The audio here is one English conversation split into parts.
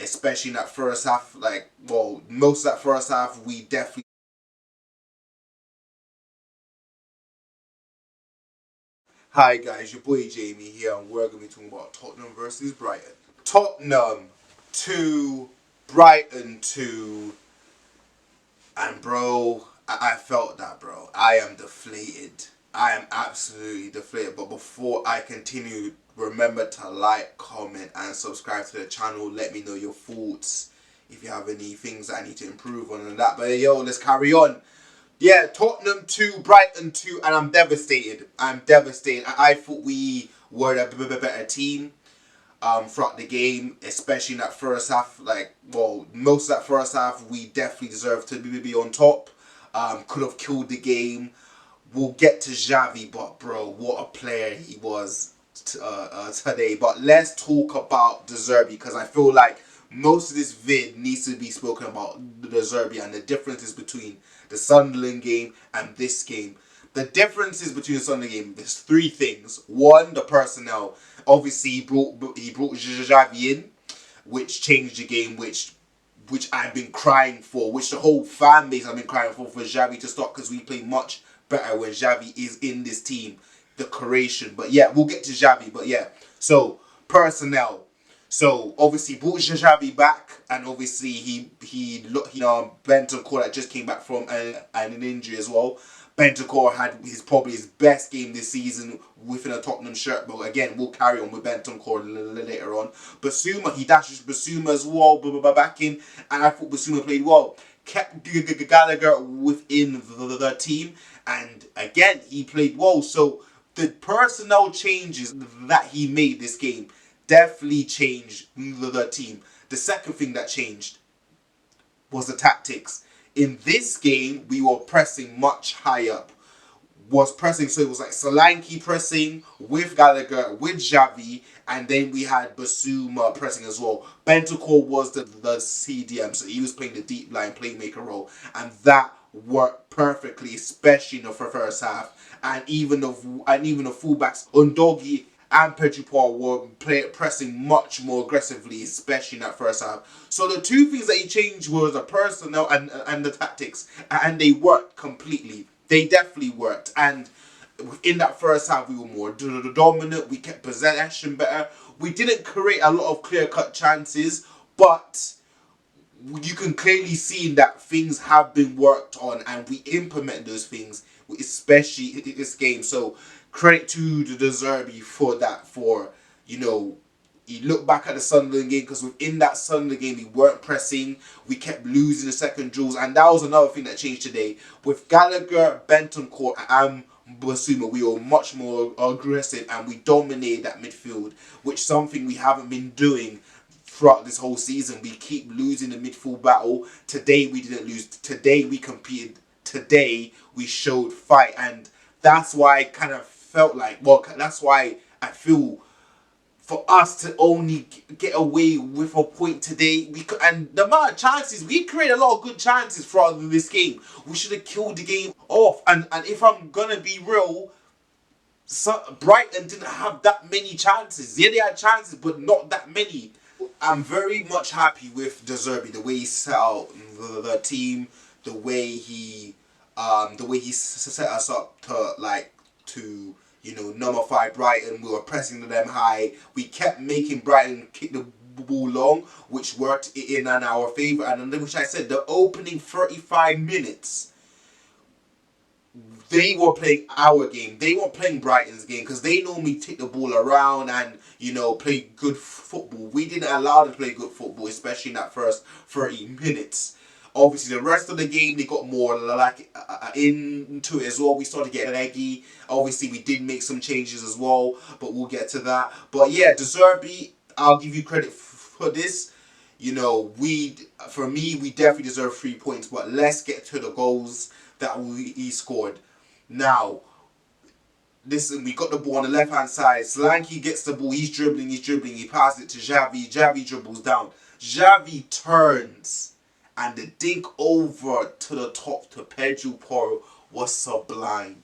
especially in that first half. Like, well, most of that first half, we definitely. Hi guys, your boy Jamie here, and we're gonna be talking about Tottenham versus Brighton. Tottenham 2, Brighton 2, and bro, I felt that, bro. I am deflated. I am absolutely deflated. But before I continue, remember to like, comment, and subscribe to the channel. Let me know your thoughts if you have any things that I need to improve on and that. But yo, let's carry on. Yeah, Tottenham 2, Brighton 2, and I'm devastated. I'm devastated. I thought we were a better team throughout the game, especially in that first half. Like, well, most of that first half, we definitely deserved to be on top. Could have killed the game. We'll get to Xavi, but bro, what a player he was today. But let's talk about De Zerbi, because I feel like most of this vid needs to be spoken about De Zerbi and the differences between the Sunderland game and this game. The differences between the Sunderland game, there's three things. One, the personnel. Obviously, he brought Xavi in, which changed the game, which I've been crying for, which the whole fan base have been crying for Xavi to stop, because we play much better when Xavi is in this team. The Croatian, but yeah, we'll get to Xavi. But yeah, so personnel. So obviously brought Xavi back, and obviously he looked, Bentancur that just came back from an injury as well. Bentancur had probably his best game this season within a Tottenham shirt, but again, we'll carry on with Bentancur later on. Basuma, he dashed Basuma as well, back in, and I thought Basuma played well. Kept Gallagher within the team, and again, he played well. So the personnel changes that he made this game definitely changed the team. The second thing that changed was the tactics. In this game, we were pressing much higher up. Was pressing, so it was like Solanke pressing with Gallagher, with Xavi, and then we had Basuma pressing as well. Bentancur was the CDM, so he was playing the deep line playmaker role, and that worked perfectly, especially in the first half. And even the fullbacks, Undogi and Pedro Paul were pressing much more aggressively, especially in that first half. So the two things that he changed was the personnel and the tactics, and they worked completely. They definitely worked, and in that first half we were more dominant. We kept possession better. We didn't create a lot of clear-cut chances, but you can clearly see that things have been worked on, and we implement those things, especially in this game. So credit to the De Zerbi for that. For you look back at the Sunderland game, because within that Sunderland game we weren't pressing, we kept losing the second drills, and that was another thing that changed today. With Gallagher, Bentancur, and Basuma, we were much more aggressive, and we dominated that midfield, which something we haven't been doing throughout this whole season. We keep losing the midfield battle. Today we didn't lose. Today we competed. Today we showed fight, and that's why I kind of felt like, well, that's why I feel for us to only get away with a point today, and the amount of chances we created, a lot of good chances throughout this game. We should have killed the game off. And if I'm gonna be real, Brighton didn't have that many chances. Yeah, they had chances, but not that many. I'm very much happy with De Zerbi, the way he set out the team, the way he set us up to nullify Brighton. We were pressing them high. We kept making Brighton kick the ball long, which worked in our favour. And which I said, the opening 35 minutes, they were playing our game. They weren't playing Brighton's game, because they normally take the ball around and play good football. We didn't allow them to play good football, especially in that first 30 minutes. Obviously, the rest of the game, they got more into it as well. We started getting leggy. Obviously, we did make some changes as well, but we'll get to that. But yeah, De Zerbi, I'll give you credit for this. For me, we definitely deserve 3 points, but let's get to the goals that he scored. Now, listen, we got the ball on the left-hand side. Solanke gets the ball. He's dribbling. He passes it to Xavi. Xavi dribbles down. Xavi turns, and the dink over to the top to Pedro Porro was sublime.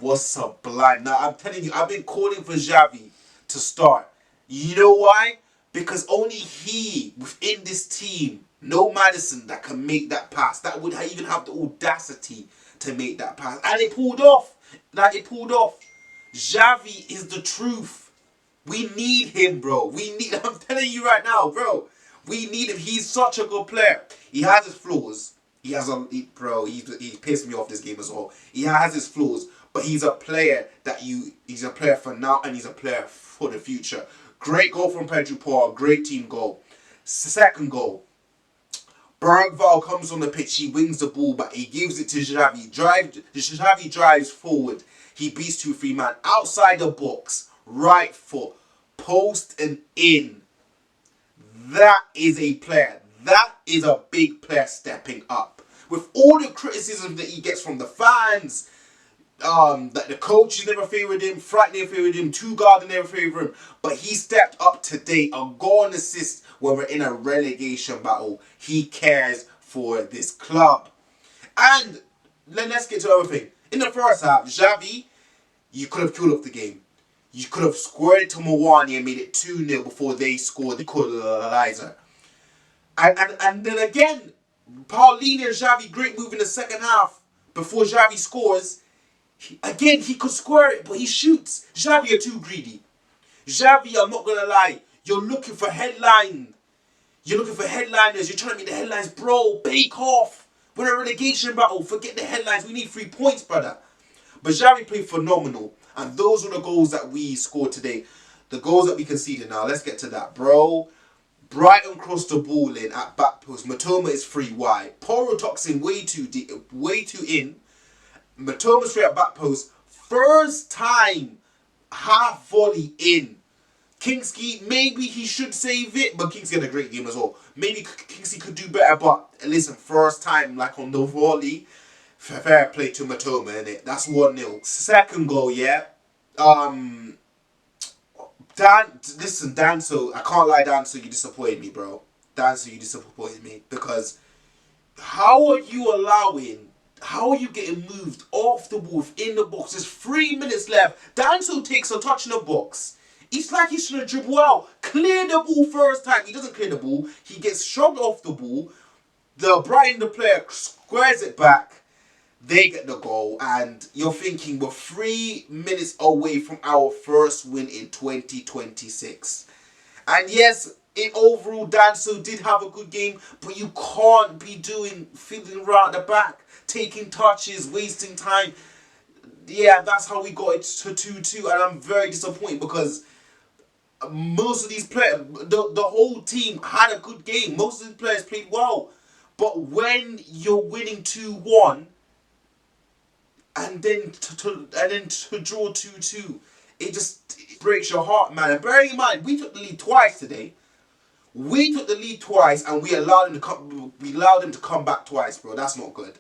Now, I'm telling you, I've been calling for Xavi to start. You know why? Because only he this team, no Madison that can make that pass. That would even have the audacity to make that pass. And it pulled off. Like, it pulled off. Xavi is the truth. We need him, bro. I'm telling you right now, bro. We need him. He's such a good player. He has his flaws. He pissed me off this game as well. He has his flaws, but he's a player he's a player for now and he's a player for the future. Great goal from Pedro Porro. Great team goal. Second goal. Bergvall comes on the pitch. He wings the ball, but he gives it to Xavi. Xavi drives forward. He beats 2-3 man outside the box. Right foot, post and in. That is a player. That is a big player stepping up. With all the criticism that he gets from the fans, that the coaches never favoured him, Frank never favoured him, Two Garden never favoured him, but he stepped up today. A goal and assist when we're in a relegation battle. He cares for this club. And let's get to everything. In the first half, Xavi, you could have killed off the game. You could have squared it to Mawani and made it 2-0 before they scored the equaliser. And then again, Paulinho and Xavi, great move in the second half. Before Xavi scores, he could square it, but he shoots. Xavi, are too greedy. Xavi, I'm not going to lie, you're looking for headline. You're looking for headliners. You're trying to make the headlines. Bro, bake off. We're in a relegation battle. Forget the headlines. We need 3 points, brother. But Xavi played phenomenal. And those were the goals that we scored today. The goals that we conceded. Now, let's get to that. Bro, Brighton crossed the ball in at back post. Matoma is free wide. Porro tucks in way too deep, way too in. Matoma's free at back post. First time, half volley in. Kingsley, maybe he should save it, but Kingsley had a great game as well. Maybe Kingsley could do better, but listen, first time, like on the volley, fair play to Matoma, innit? That's 1-0. Second goal, yeah. Danso, I can't lie, Danso, you disappointed me, bro. Danso, you disappointed me, because how are you getting moved off the ball in the box? There's 3 minutes left. Danso takes a touch in the box. It's like he's trying to dribble out. Clear the ball first time. He doesn't clear the ball. He gets shoved off the ball. The Brighton player squares it back. They get the goal. And you're thinking we're 3 minutes away from our first win in 2026. And yes, in overall, Danso did have a good game. But you can't be fiddling around the back, taking touches, wasting time. Yeah, that's how we got it to 2-2. And I'm very disappointed because most of these players, the whole team had a good game. Most of the players played well. But when you're winning 2-1 and then to draw 2-2, it breaks your heart, man. And bearing in mind, we took the lead twice today. We took the lead twice and we allowed them to come back twice, bro. That's not good.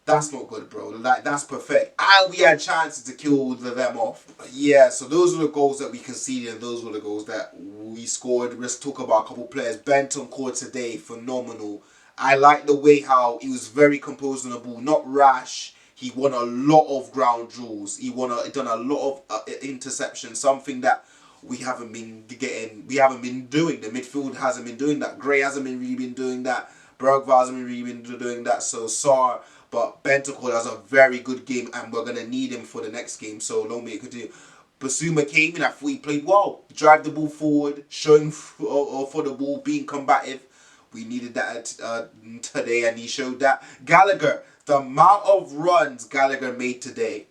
That's not good, bro. Like, that's perfect. And we had chances to kill them off. Yeah, so those were the goals that we conceded and those were the goals that we scored. Let's talk about a couple players. Benton scored today. Phenomenal. I like the way how he was very composed on the ball. Not rash. He won a lot of ground duels. He done a lot of interceptions. Something that we haven't been getting. We haven't been doing. The midfield hasn't been doing that. Gray hasn't really been doing that. Bergvall hasn't really been doing that. So Sar. But Bentancur has a very good game and we're going to need him for the next game. So long may it continue. Basuma came in. I thought he played well. Drive the ball forward. Showing for the ball. Being combative. We needed that today and he showed that. Gallagher. The amount of runs Gallagher made today.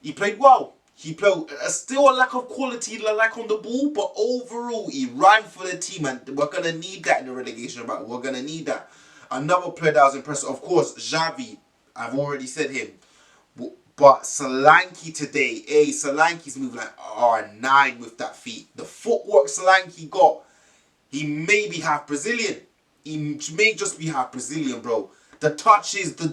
He played well. He played still a lack of quality like on the ball. But overall he ran for the team. And we're going to need that in the relegation battle. We're going to need that. Another player that was impressive, of course, Xavi. I've already said him. But Solanke today, Solanke's moving like R9 with that feet. The footwork Solanke got, he may be half Brazilian. He may just be half Brazilian, bro. The touches, the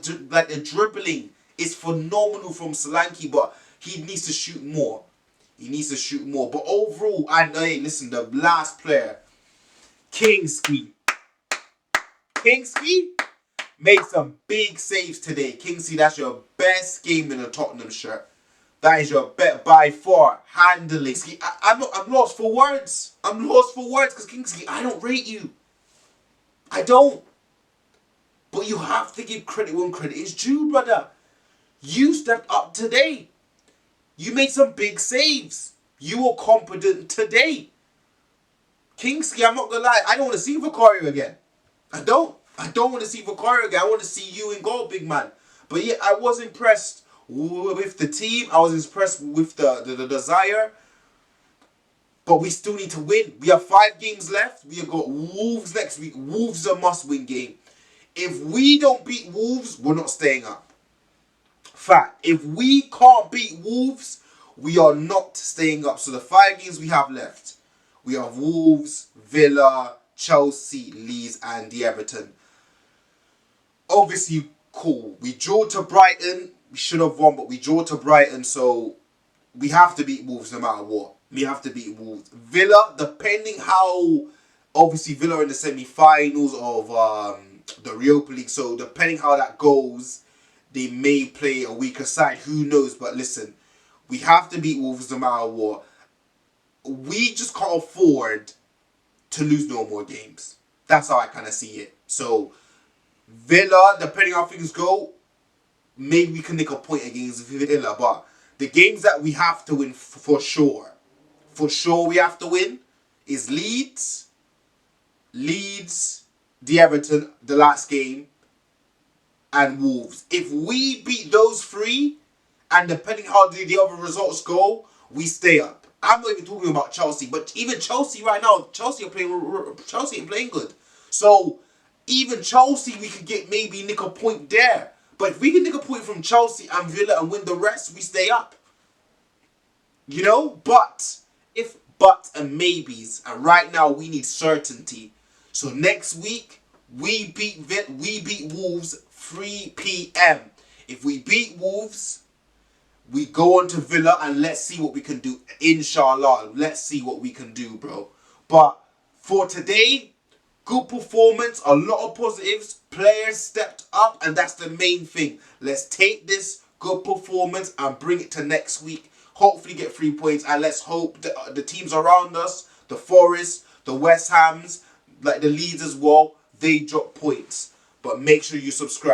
dribbling is phenomenal from Solanke, but he needs to shoot more. He needs to shoot more. But overall, listen, the last player, Kingsley made some big saves today. Kingsley, that's your best game in a Tottenham shirt. That is your bet by far. Handling. I'm lost for words. I'm lost for words because Kingsley, I don't rate you. I don't. But you have to give credit when credit is due, brother. You stepped up today. You made some big saves. You were competent today. Kingsley, I'm not gonna lie, I don't want to see Vicario again. I don't. I don't want to see Vicario again. I want to see you in goal, big man. But yeah, I was impressed with the team. I was impressed with the desire. But we still need to win. We have 5 games left. We have got Wolves next week. Wolves are a must-win game. If we don't beat Wolves, we're not staying up. Fact. If we can't beat Wolves, we are not staying up. So the 5 games we have left, we have Wolves, Villa, Chelsea, Leeds, and the Everton. Obviously, cool. We draw to Brighton. We should have won, but we draw to Brighton, so we have to beat Wolves no matter what. We have to beat Wolves. Villa, depending how, obviously Villa are in the semi-finals of the Europa League, so depending how that goes, they may play a weaker side. Who knows? But listen, we have to beat Wolves no matter what. We just can't afford to lose no more games. That's how I kind of see it. So Villa, depending how things go, maybe we can nick a point against Villa, but the games that we have to win for sure we have to win is Leeds, the Everton, the last game, and Wolves. If we beat those 3, and depending how the other results go, we stay up. I'm not even talking about Chelsea, but even Chelsea right now, Chelsea ain't playing good. So even Chelsea, we could get maybe nick a point there. But if we can nick a point from Chelsea and Villa and win the rest, we stay up. You know? But if buts and maybes, and right now we need certainty. So next week we beat Wolves 3 p.m. If we beat Wolves, we go on to Villa and let's see what we can do. Inshallah, let's see what we can do, bro. But for today, good performance, a lot of positives. Players stepped up, and that's the main thing. Let's take this good performance and bring it to next week. Hopefully get 3 points, and let's hope the teams around us, the Forest, the West Hams, like the Leeds as well, they drop points. But make sure you subscribe.